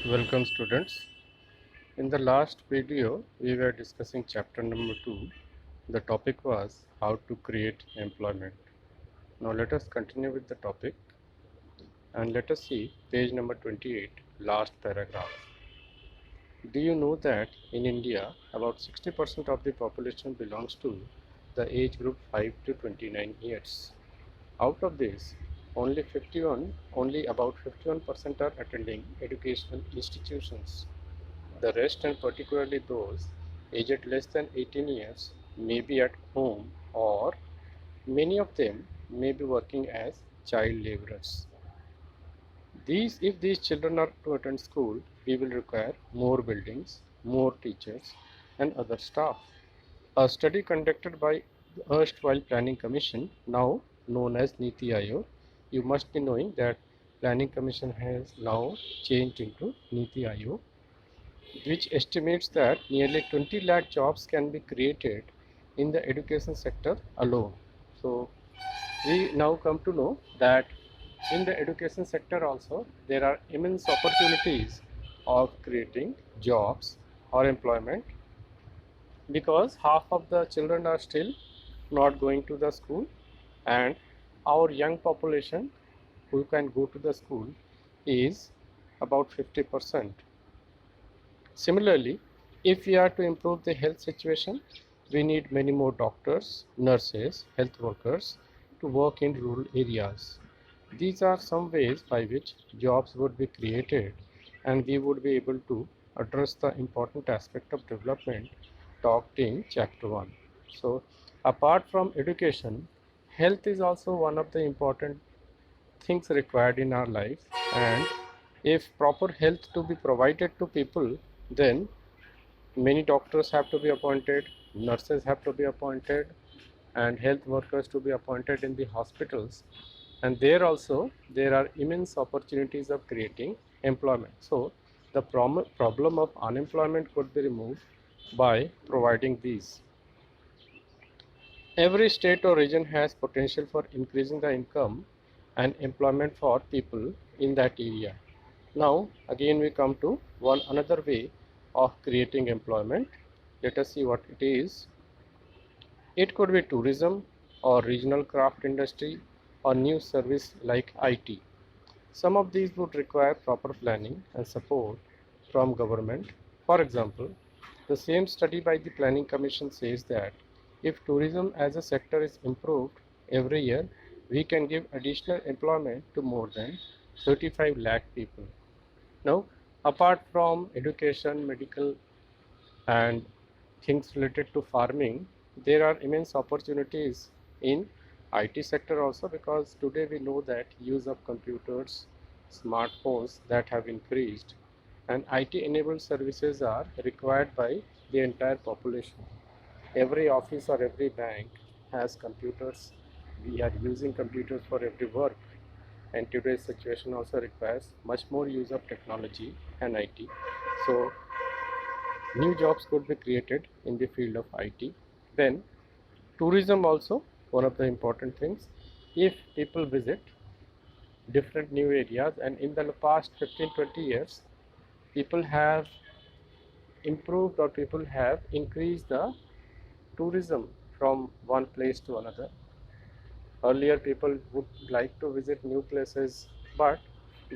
Welcome students. In the last video we were discussing chapter number 2. The topic was how to create employment. Now let us continue with the topic and let us see page number 28, last paragraph. Do you know that in India about 60% of the population belongs to the age group 5 to 29 years? Out of this, only about 51% are attending educational institutions. The rest, and particularly those aged less than 18 years, may be at home, or many of them may be working as child laborers. If these children are to attend school, we will require more buildings, more teachers, and other staff. A study conducted by the erstwhile Planning Commission, now known as Niti Aayog, you must be knowing that Planning Commission has now changed into Niti Aayog, which estimates that nearly 20 lakh jobs can be created in the education sector alone. So we now come to know that in the education sector also there are immense opportunities of creating jobs or employment, because half of the children are still not going to the school, and our young population who can go to the school is about 50%. Similarly, if we are to improve the health situation, we need many more doctors, nurses, health workers to work in rural areas. These are some ways by which jobs would be created, and we would be able to address the important aspect of development talked in chapter 1. So, apart from education, health is also one of the important things required in our life, and if proper health to be provided to people, then many doctors have to be appointed, nurses have to be appointed, and health workers to be appointed in the hospitals, and there also there are immense opportunities of creating employment. So the problem of unemployment could be removed by providing these. Every state or region has potential for increasing the income and employment for people in that area. Now again we come to one another way of creating employment. Let us see what it is. It could be tourism or regional craft industry or new service like IT. Some of these would require proper planning and support from government. For example, the same study by the Planning Commission says that if tourism as a sector is improved every year, we can give additional employment to more than 35 lakh people. Now, apart from education, medical, and things related to farming, there are immense opportunities in IT sector also, because today we know that use of computers, smartphones that have increased, and IT enabled services are required by the entire population. Every office or every bank has computers. We are using computers for every work, and today's situation also requires much more use of technology and IT. So new jobs could be created in the field of IT. Then tourism also one of the important things. If people visit different new areas, and in the past 15-20 years people have improved, or people have increased the tourism from one place to another. Earlier people would like to visit new places, but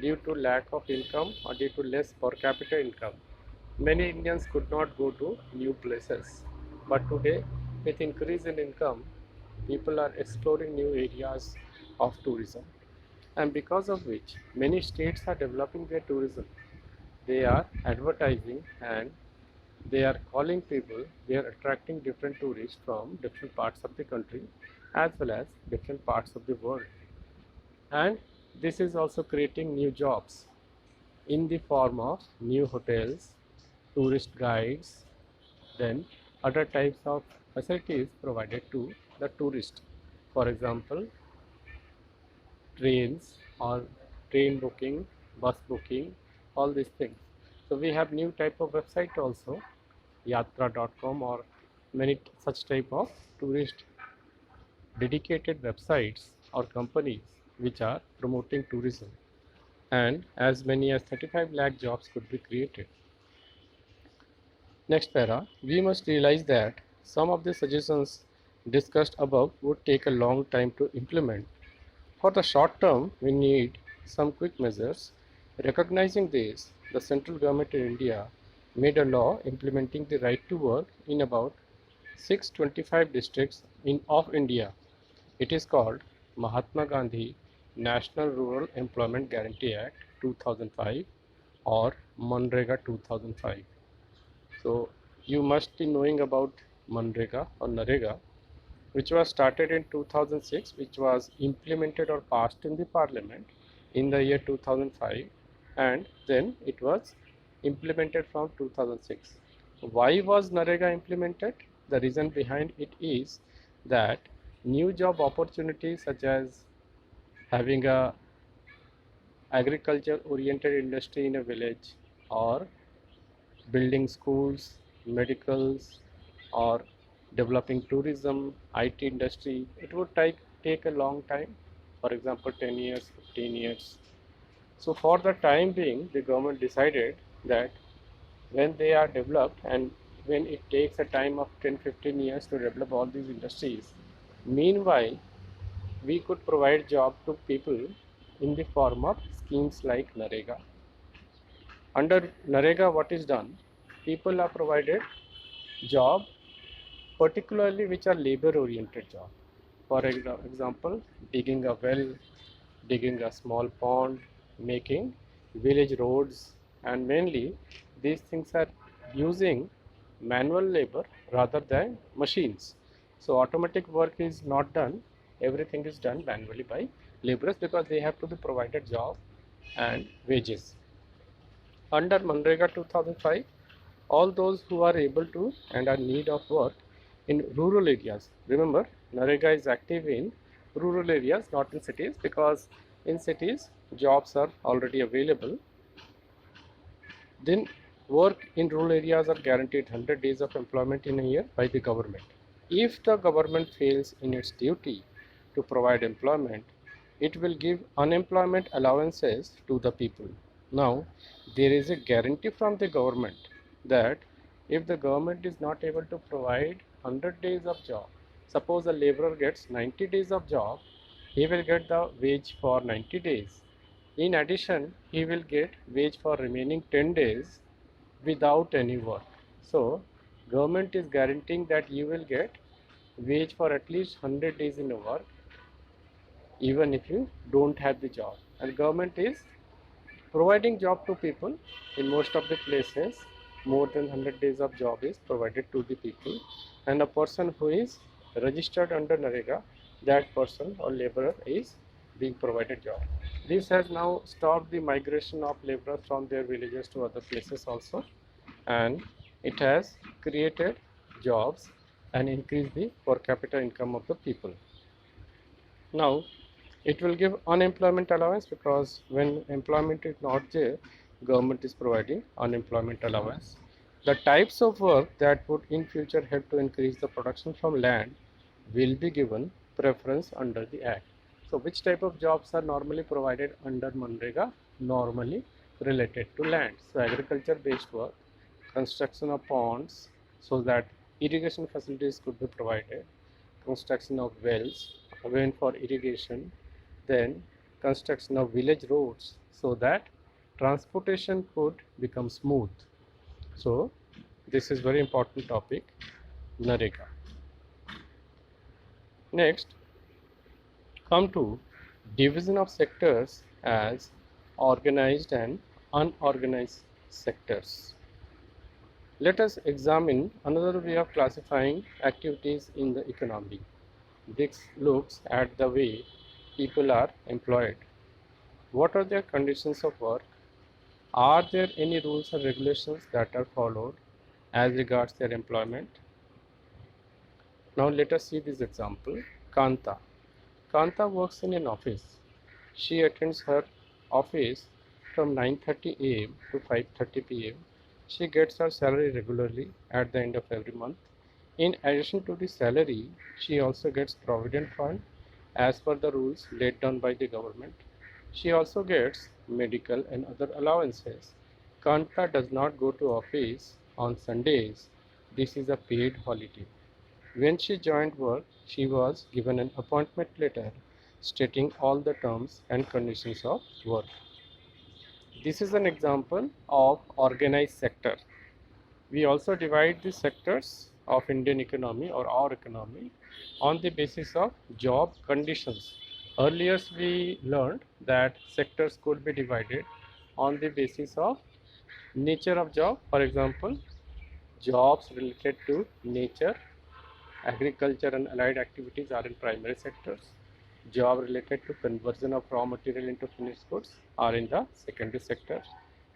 due to lack of income or due to less per capita income, many Indians could not go to new places. But today, with increase in income, people are exploring new areas of tourism, and because of which many states are developing their tourism. They are advertising, and they are calling people, they are attracting different tourists from different parts of the country as well as different parts of the world. And this is also creating new jobs in the form of new hotels, tourist guides, then other types of facilities provided to the tourist. For example, trains or train booking, bus booking, all these things. So we have new type of website also, yatra.com, or many such type of tourist dedicated websites or companies which are promoting tourism. and as many as 35 lakh jobs could be created. Next para, we must realize that some of the suggestions discussed above would take a long time to implement. For the short term, we need some quick measures. Recognizing this, the central government in India made a law implementing the right to work in about 625 districts of India. It is called Mahatma Gandhi National Rural Employment Guarantee Act 2005 or Manrega 2005. So you must be knowing about Manrega or Narega, which was started in 2006, which was implemented or passed in the parliament in the year 2005, and then it was implemented from 2006. Why was Narega implemented? The reason behind it is that new job opportunities such as having a agriculture oriented industry in a village, or building schools, medicals, or developing tourism, IT industry, it would take a long time, for example 10 years, 15 years. So for the time being, the government decided that when they are developed and when it takes a time of 10-15 years to develop all these industries, meanwhile we could provide job to people in the form of schemes like Narega. Under Narega, what is done? People are provided job, particularly which are labor oriented job. For example, digging a well, digging a small pond, making village roads, and mainly these things are using manual labor rather than machines. So automatic work is not done, everything is done manually by laborers because they have to be provided job and wages. Under Manrega 2005, all those who are able to and are in need of work in rural areas. Remember, Narega is active in rural areas, not in cities, because in cities jobs are already available. Then work in rural areas are guaranteed 100 days of employment in a year by the government. If the government fails in its duty to provide employment, it will give unemployment allowances to the people. Now, there is a guarantee from the government that if the government is not able to provide 100 days of job, suppose a laborer gets 90 days of job, he will get the wage for 90 days. In addition, he will get wage for remaining 10 days without any work. So, government is guaranteeing that you will get wage for at least 100 days in a work even if you don't have the job. And government is providing job to people in most of the places. More than 100 days of job is provided to the people, and a person who is registered under Narega, that person or laborer is being provided job. This has now stopped the migration of laborers from their villages to other places also, and it has created jobs and increased the per capita income of the people. Now, it will give unemployment allowance because when employment is not there, government is providing unemployment allowance. The types of work that would in future help to increase the production from land will be given preference under the Act. So, which type of jobs are normally provided under Manrega? Normally related to land. So, agriculture based work, construction of ponds so that irrigation facilities could be provided, construction of wells again for irrigation, then construction of village roads so that transportation could become smooth. So this is very important topic, Narega. Next, come to division of sectors as organized and unorganized sectors. Let us examine another way of classifying activities in the economy. This looks at the way people are employed. What are their conditions of work? Are there any rules or regulations that are followed as regards their employment? Now let us see this example. Kanta. Kanta works in an office. She attends her office from 9:30 a.m. to 5:30 p.m. She gets her salary regularly at the end of every month. In addition to the salary, she also gets provident fund as per the rules laid down by the government. She also gets medical and other allowances. Kanta does not go to office on Sundays. This is a paid holiday. When she joined work, she was given an appointment letter stating all the terms and conditions of work. This is an example of organized sector. We also divide the sectors of Indian economy or our economy on the basis of job conditions. Earlier we learned that sectors could be divided on the basis of nature of job. For example, jobs related to nature, agriculture and allied activities are in primary sectors. Job related to conversion of raw material into finished goods are in the secondary sector,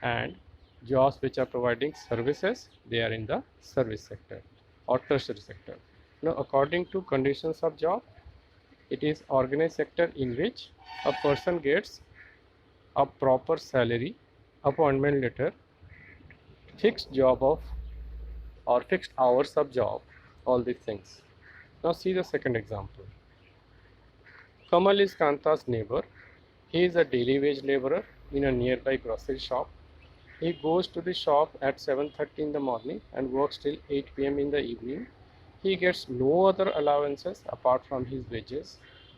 and jobs which are providing services, they are in the service sector or tertiary sector. Now, according to conditions of job, it is organized sector in which a person gets a proper salary, appointment letter, fixed job of or fixed hours of job, all these things. Now see the second example. Kamal is Kanta's neighbor. He is a daily wage laborer in a nearby grocery shop. He goes to the shop at 7:30 in the morning and works till 8 p.m. in the evening. He gets no other allowances apart from his wages.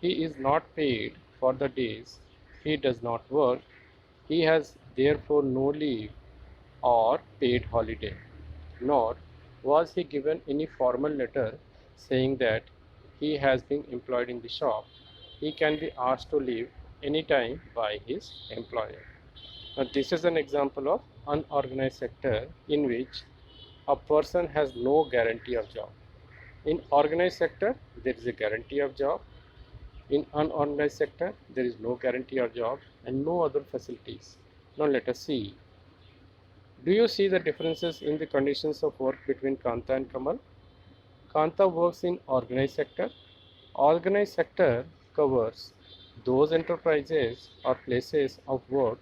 He is not paid for the days he does not work. He has therefore no leave or paid holiday, nor was he given any formal letter saying that he has been employed in the shop. He can be asked to leave anytime by his employer. Now, this is an example of unorganized sector in which a person has no guarantee of job. In organized sector, there is a guarantee of job. In unorganized sector, there is no guarantee of job and no other facilities. Now let us see. Do you see the differences in the conditions of work between Kanta and Kamal? Kanta works in organized sector. Organized sector covers those enterprises or places of work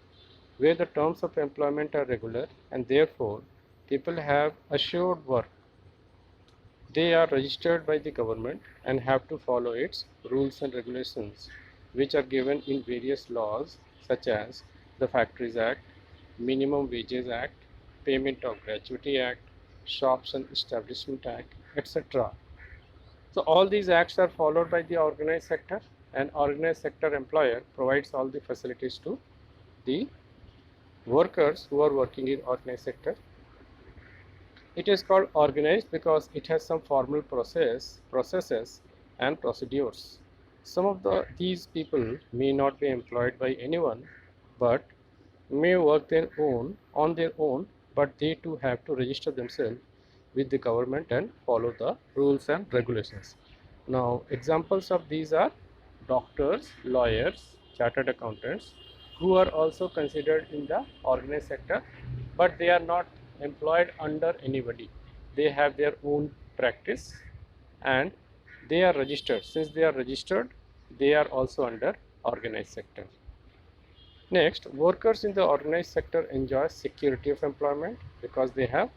where the terms of employment are regular and therefore people have assured work. They are registered by the government and have to follow its rules and regulations, which are given in various laws such as the Factories Act, Minimum Wages Act, Payment of Gratuity Act, Shops and Establishment Act, etc. So all these acts are followed by the organized sector, and organized sector employer provides all the facilities to the workers who are working in organized sector. It is called organized because it has some formal processes and procedures. Some of these people may not be employed by anyone, but may work on their own, but they too have to register themselves with the government and follow the rules and regulations. Now, examples of these are doctors, lawyers, chartered accountants, who are also considered in the organized sector, but they are not employed under anybody. They have their own practice and they are registered. Since they are registered, they are also under organized sector. Next, workers in the organized sector enjoy security of employment because they have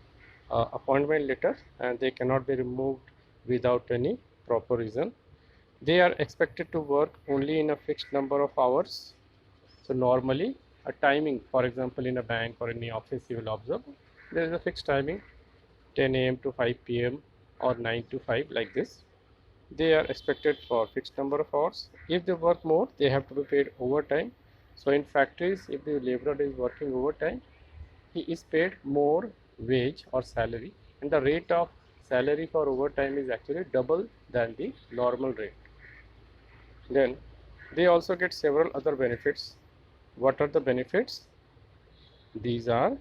appointment letter and they cannot be removed without any proper reason. They are expected to work only in a fixed number of hours. So normally a timing, for example in a bank or any office, you will observe there is a fixed timing, 10 a.m. to 5 p.m. or 9 to 5, like this. They are expected for fixed number of hours. If they work more, they have to be paid overtime. So in factories, if the laborer is working overtime, he is paid more wage or salary, and the rate of salary for overtime is actually double than the normal rate. Then they also get several other benefits. What are the benefits? These are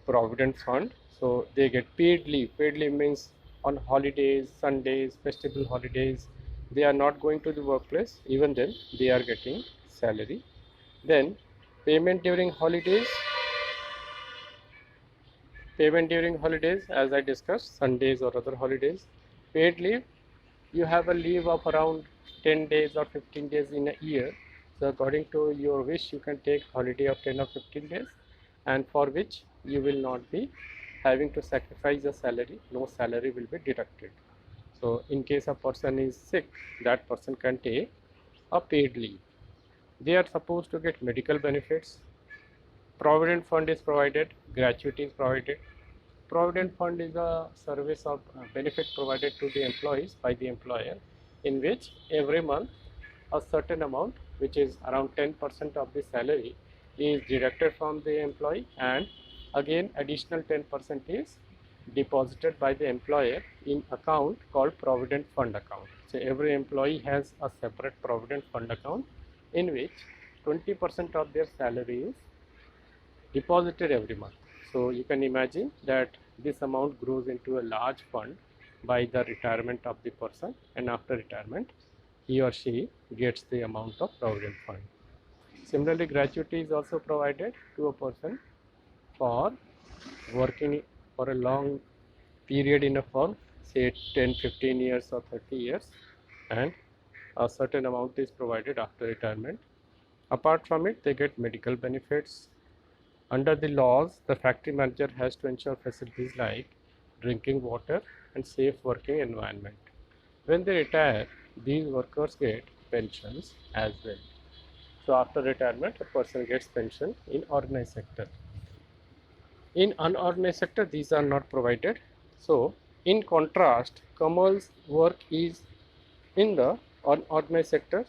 provident fund. So they get paid leave. Paid leave means on holidays, Sundays, festival holidays, they are not going to the workplace. Even then, they are getting salary. Then payment during holidays. Payment during holidays, as I discussed, Sundays or other holidays. Paid leave, you have a leave of around 10 days or 15 days in a year. So according to your wish, you can take holiday of 10 or 15 days, and for which you will not be having to sacrifice a salary. No salary will be deducted. So in case a person is sick, that person can take a paid leave. They are supposed to get medical benefits. Provident fund is provided, gratuity is provided. Provident fund is a service of benefit provided to the employees by the employer, in which every month a certain amount, which is around 10% of the salary, is deducted from the employee, and again additional 10% is deposited by the employer in account called provident fund account. So every employee has a separate provident fund account in which 20% of their salary is deposited every month. So you can imagine that this amount grows into a large fund by the retirement of the person, and after retirement he or she gets the amount of provident fund. Similarly, gratuity is also provided to a person for working for a long period in a firm, say 10, 15 years or 30 years, and a certain amount is provided after retirement. Apart from it, they get medical benefits. Under the laws, the factory manager has to ensure facilities like drinking water and safe working environment. When they retire, these workers get pensions as well. So after retirement, a person gets pension in organized sector. In unorganized sector, these are not provided. So in contrast, Kamal's work is in the unorganized sector.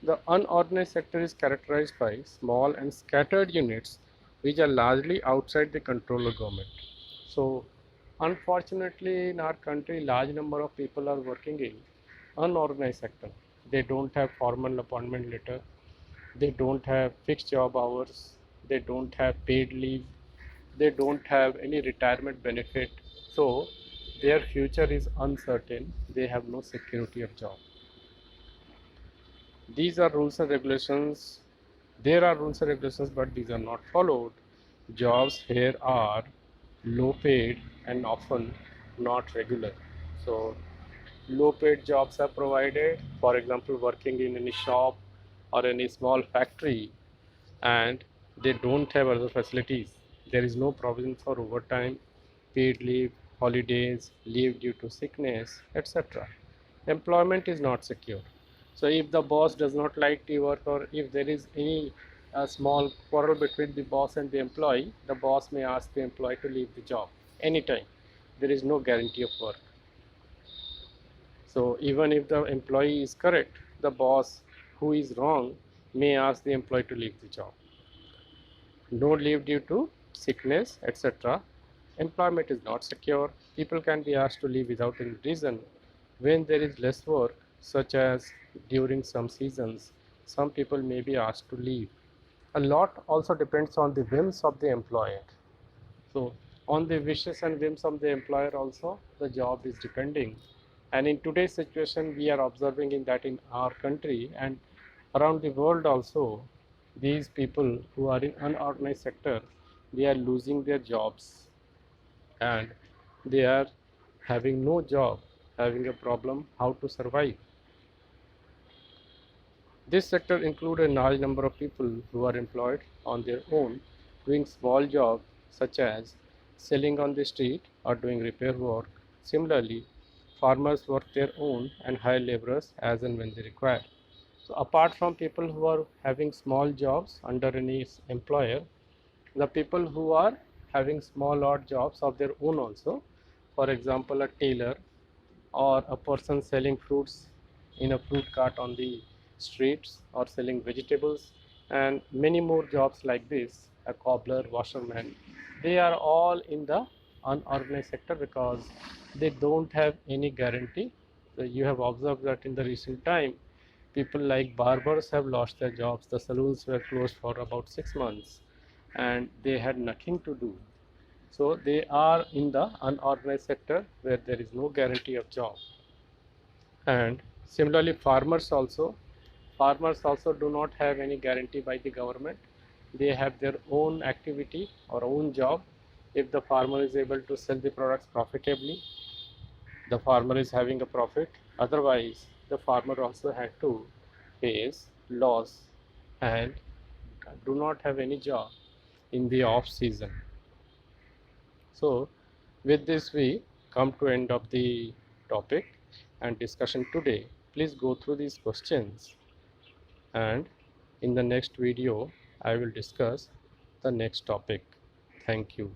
The unorganized sector is characterized by small and scattered units which are largely outside the control of government. So unfortunately in our country, large number of people are working in unorganized sector. They don't have formal appointment letter, they don't have fixed job hours, they don't have paid leave, they don't have any retirement benefit. So their future is uncertain, they have no security of job. These are rules and regulations. There are rules and regulations, but these are not followed. Jobs here are low paid and often not regular. So low paid jobs are provided, for example working in any shop or any small factory, and they don't have other facilities. There is no provision for overtime, paid leave, holidays, leave due to sickness, etc. Employment is not secure. So if the boss does not like the work, or if there is any small quarrel between the boss and the employee, the boss may ask the employee to leave the job anytime. There is no guarantee of work. So even if the employee is correct, the boss who is wrong may ask the employee to leave the job. No leave due to sickness, etc. Employment is not secure. People can be asked to leave without any reason. When there is less work, such as during some seasons, some people may be asked to leave. A lot also depends on the whims of the employer. So on the wishes and whims of the employer also, the job is depending. And in today's situation, we are observing in that in our country and around the world also, these people who are in unorganized sector, they are losing their jobs, and they are having no job, having a problem how to survive. This sector includes a large number of people who are employed on their own, doing small jobs such as selling on the street or doing repair work. Similarly, farmers work their own and hire laborers as and when they require. So apart from people who are having small jobs under any employer, the people who are having small odd jobs of their own also, for example a tailor, or a person selling fruits in a fruit cart on the streets, or selling vegetables, and many more jobs like this, a cobbler, washerman, they are all in the unorganized sector because they don't have any guarantee. So you have observed that in the recent time, people like barbers have lost their jobs, the saloons were closed for about 6 months and they had nothing to do. So they are in the unorganized sector where there is no guarantee of job. And similarly, farmers also do not have any guarantee by the government. They have their own activity or own job. If the farmer is able to sell the products profitably, the farmer is having a profit. Otherwise, the farmer also had to face loss and do not have any job in the off season. So with this we come to end of the topic and discussion today. Please go through these questions, and In the next video, I will discuss the next topic. Thank you.